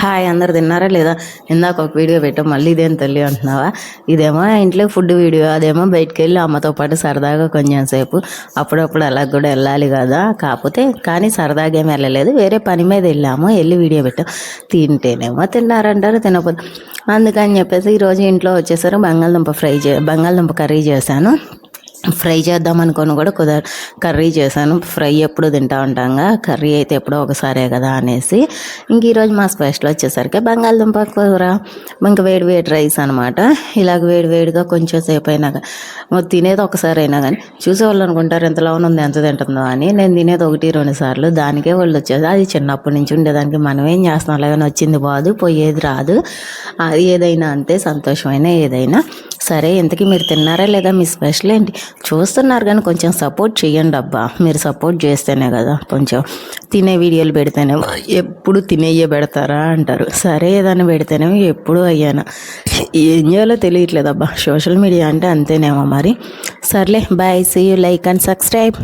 Hi, అందరు తిన్నారా లేదా? ఇందాక ఒక వీడియో పెట్టాం, మళ్ళీ ఇదేం తల్లి అంటున్నావా? ఇదేమో ఇంట్లో ఫుడ్ వీడియో, అదేమో బయటికి వెళ్ళి అమ్మతో పాటు సరదాగా కొంచెం సేపు అప్పుడప్పుడు అలా కూడా వెళ్ళాలి కదా. కానీ సరదాగా ఏమి వెళ్ళలేదు, వేరే పని మీద వెళ్ళి వీడియో పెట్టాం. తింటేనేమో తిన్నారంటారు, తినకపోతే అందుకని చెప్పేసి ఈరోజు ఇంట్లో వచ్చేసరికి బంగాళదుంప కర్రీ చేశాను. ఫ్రై చేద్దాం అనుకొని కూడా కర్రీ చేశాను. ఫ్రై ఎప్పుడు తింటా ఉంటాంగా, కర్రీ అయితే ఎప్పుడో ఒకసారే కదా అనేసి ఇంక ఈరోజు మా స్పెషల్ వచ్చేసరికి బంగాళదుంప కూర, ఇంకా వేడి రైస్ అనమాట. ఇలాగ వేడిగా కొంచెం సేపు అయినాక తినేది ఒకసారి అయినా కానీ చూసేవాళ్ళు అనుకుంటారు ఎంతలో ఉంది ఎంత తింటుందో అని. నేను తినేది 1-2 సార్లు, దానికే వాళ్ళు వచ్చేది. అది చిన్నప్పటి నుంచి ఉండేదానికి మనం ఏం చేస్తాం, అలాగని వచ్చింది బాదు పోయేది రాదు. అది ఏదైనా అంతే, సంతోషమైన ఏదైనా సరే. ఇంతకీ మీరు తిన్నారా లేదా? మీ స్పెషల్ ఏంటి? చూస్తున్నారు కానీ కొంచెం సపోర్ట్ చేయండి అబ్బా. మీరు సపోర్ట్ చేస్తేనే కదా, కొంచెం తినే వీడియోలు పెడితేనే ఎప్పుడు తినేయే పెడతారా అంటారు. సరే ఏదైనా పెడితేనేమో ఎప్పుడు అయ్యాను, ఏం చేయాలో తెలియట్లేదు అబ్బా. సోషల్ మీడియా అంటే అంతేనేమో మరి. సర్లే, bye, see you, like and subscribe.